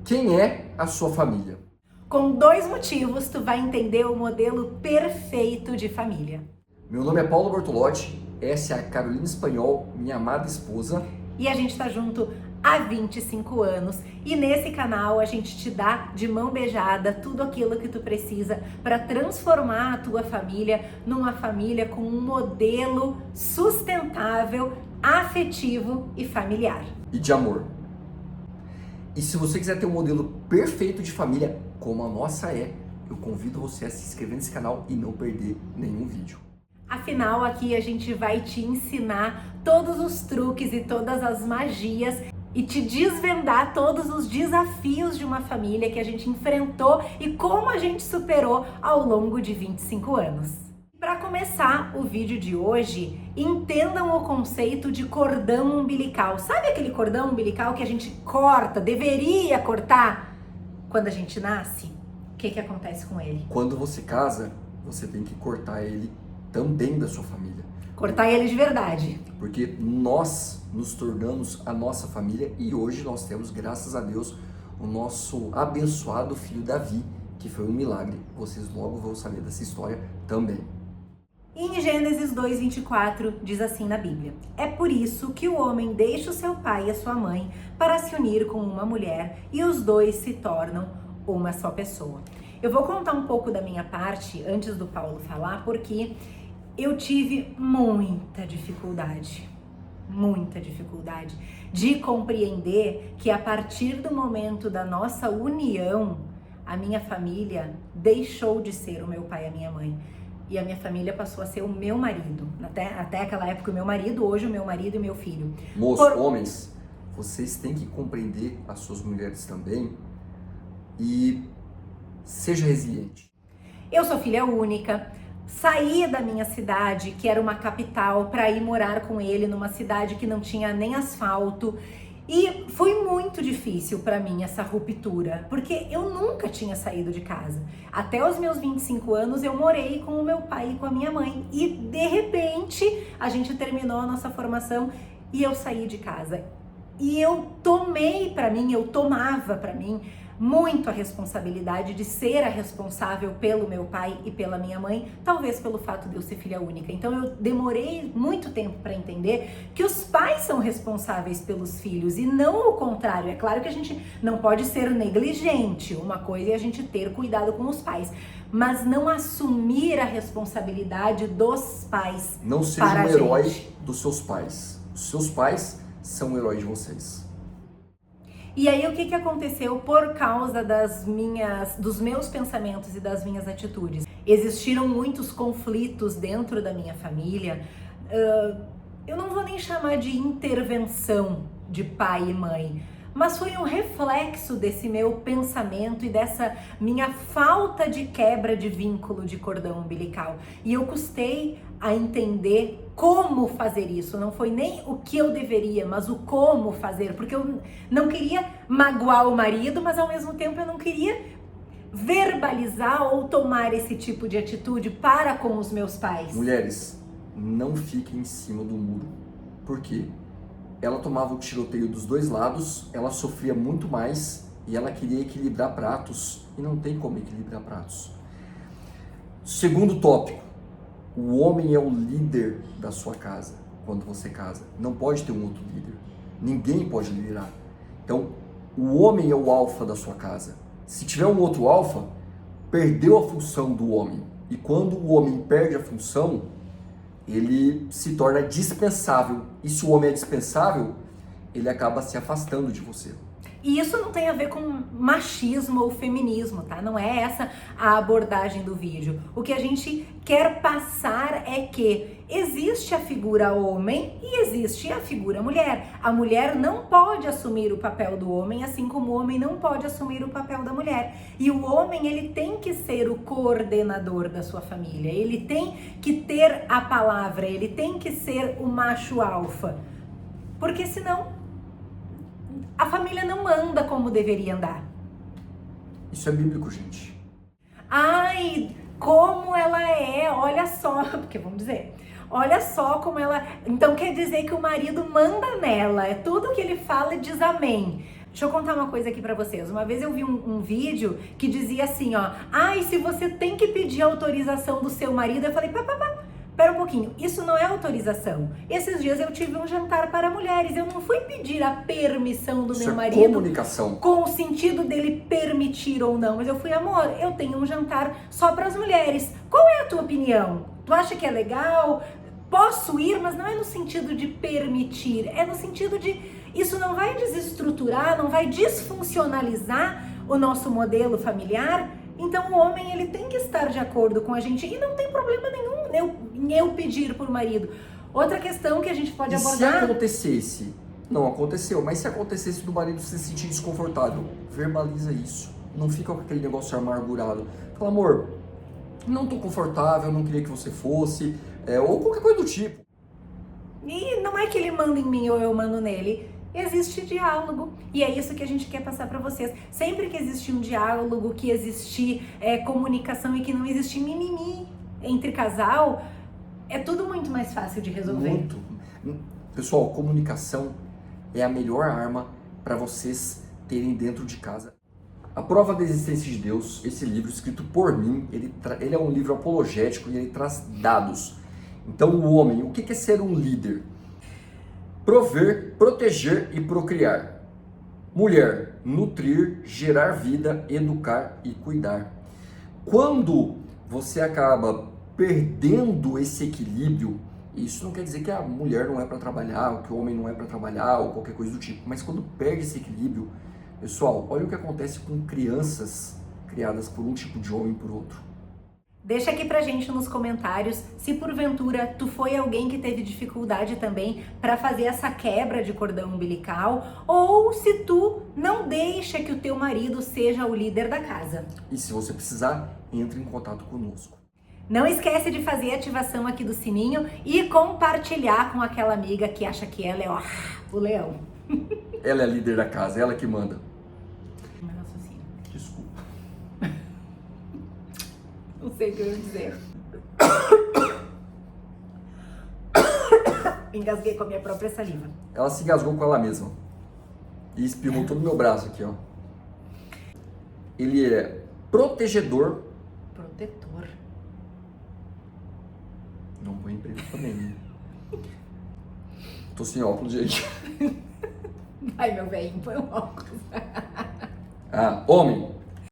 Quem é a sua família? Com 2 motivos, tu vai entender o modelo perfeito de família. Meu nome é Paulo Bortolotti, essa é a Carolina Espanhol, minha amada esposa. E a gente tá junto há 25 anos e nesse canal a gente te dá de mão beijada tudo aquilo que tu precisa para transformar a tua família numa família com um modelo sustentável, afetivo e familiar. E de amor. E se você quiser ter um modelo perfeito de família, como a nossa é, eu convido você a se inscrever nesse canal e não perder nenhum vídeo. Afinal, aqui a gente vai te ensinar todos os truques e todas as magias e te desvendar todos os desafios de uma família que a gente enfrentou e como a gente superou ao longo de 25 anos. Para começar o vídeo de hoje, entendam o conceito de cordão umbilical. Sabe aquele cordão umbilical que a gente corta, deveria cortar quando a gente nasce? O que acontece com ele? Quando você casa, você tem que cortar ele também da sua família. Cortar ele de verdade. Porque nós nos tornamos a nossa família e hoje nós temos, graças a Deus, o nosso abençoado filho Davi, que foi um milagre. Vocês logo vão saber dessa história também. Em Gênesis 2:24 diz assim na Bíblia: é por isso que o homem deixa o seu pai e a sua mãe para se unir com uma mulher e os dois se tornam uma só pessoa. Eu vou contar um pouco da minha parte antes do Paulo falar, porque eu tive muita dificuldade de compreender que a partir do momento da nossa união, a minha família deixou de ser o meu pai e a minha mãe. E a minha família passou a ser o meu marido. Até aquela época o meu marido, hoje o meu marido e meu filho. Homens, vocês têm que compreender as suas mulheres também e seja resiliente. Eu sou filha única, saí da minha cidade, que era uma capital, para ir morar com ele numa cidade que não tinha nem asfalto. E foi muito difícil para mim essa ruptura, porque eu nunca tinha saído de casa. Até os meus 25 anos eu morei com o meu pai e com a minha mãe. E de repente a gente terminou a nossa formação e eu saí de casa. E eu tomava para mim muito a responsabilidade de ser a responsável pelo meu pai e pela minha mãe, talvez pelo fato de eu ser filha única. Então eu demorei muito tempo para entender que os pais são responsáveis pelos filhos e não o contrário. É claro que a gente não pode ser negligente, uma coisa é a gente ter cuidado com os pais, mas não assumir a responsabilidade dos pais. Não seja um herói dos seus pais. Os seus pais são o herói de vocês. E aí o que aconteceu por causa dos meus pensamentos e das minhas atitudes? Existiram muitos conflitos dentro da minha família. Eu não vou nem chamar de intervenção de pai e mãe, mas foi um reflexo desse meu pensamento e dessa minha falta de quebra de vínculo de cordão umbilical. E eu custei a entender como fazer isso. Não foi nem o que eu deveria, mas o como fazer, porque eu não queria magoar o marido, mas ao mesmo tempo eu não queria verbalizar ou tomar esse tipo de atitude para com os meus pais. Mulheres, não fiquem em cima do muro. Por quê? Ela tomava o tiroteio dos dois lados, ela sofria muito mais e ela queria equilibrar pratos e não tem como equilibrar pratos. Segundo tópico, o homem é o líder da sua casa quando você casa. Não pode ter um outro líder. Ninguém pode liderar. Então, o homem é o alfa da sua casa. Se tiver um outro alfa, perdeu a função do homem. E quando o homem perde a função, ele se torna dispensável. E se o homem é dispensável, ele acaba se afastando de você. E isso não tem a ver com machismo ou feminismo, tá? Não é essa a abordagem do vídeo. O que a gente quer passar é que existe a figura homem e existe a figura mulher. A mulher não pode assumir o papel do homem, assim como o homem não pode assumir o papel da mulher. E o homem, ele tem que ser o coordenador da sua família. Ele tem que ter a palavra, ele tem que ser o macho alfa. Porque senão a família não anda como deveria andar. Isso é bíblico, gente. Ai, como ela é, olha só, porque vamos dizer, olha só como ela... Então quer dizer que o marido manda nela, é tudo que ele fala e diz amém. Deixa eu contar uma coisa aqui pra vocês. Uma vez eu vi um vídeo que dizia assim, ó, ai, se você tem que pedir autorização do seu marido, eu falei, pera um pouquinho, isso não é autorização. Esses dias eu tive um jantar para mulheres, eu não fui pedir a permissão do meu marido. Comunicação. Com o sentido dele permitir ou não, mas eu fui, amor, eu tenho um jantar só para as mulheres. Qual é a tua opinião? Tu acha que é legal? Posso ir, mas não é no sentido de permitir, é no sentido de isso não vai desestruturar, não vai desfuncionalizar o nosso modelo familiar. Então o homem ele tem que estar de acordo com a gente e não tem problema nenhum em eu pedir por marido. Outra questão que a gente pode abordar... Se acontecesse, não aconteceu, mas se acontecesse do marido se sentir desconfortável, verbaliza isso. Não fica com aquele negócio amargurado. Fala, amor, não tô confortável, não queria que você fosse, ou qualquer coisa do tipo. E não é que ele manda em mim ou eu mando nele. Existe diálogo e é isso que a gente quer passar para vocês. Sempre que existir um diálogo, que existir comunicação e que não existir mimimi entre casal, é tudo muito mais fácil de resolver. Muito. Pessoal, comunicação é a melhor arma para vocês terem dentro de casa. A Prova da Existência de Deus, esse livro escrito por mim, ele é um livro apologético e ele traz dados. Então o homem, o que é ser um líder? Prover, proteger e procriar. Mulher, nutrir, gerar vida, educar e cuidar. Quando você acaba perdendo esse equilíbrio, isso não quer dizer que a mulher não é para trabalhar, ou que o homem não é para trabalhar, ou qualquer coisa do tipo, mas quando perde esse equilíbrio, pessoal, olha o que acontece com crianças criadas por um tipo de homem e por outro. Deixa aqui pra gente nos comentários se porventura tu foi alguém que teve dificuldade também para fazer essa quebra de cordão umbilical ou se tu não deixa que o teu marido seja o líder da casa. E se você precisar, entre em contato conosco. Não esquece de fazer a ativação aqui do sininho e compartilhar com aquela amiga que acha que ela é o leão. Ela é a líder da casa, ela que manda. Meu raciocínio. Desculpa. Não sei o que eu ia dizer. Engasguei com a minha própria saliva. Ela se engasgou com ela mesma. E espirrou todo o meu braço aqui, ó. Ele é protegedor. Protetor. Não põe emprego também. Tô sem óculos, gente. Vai, meu velho, põe um óculos. Homem.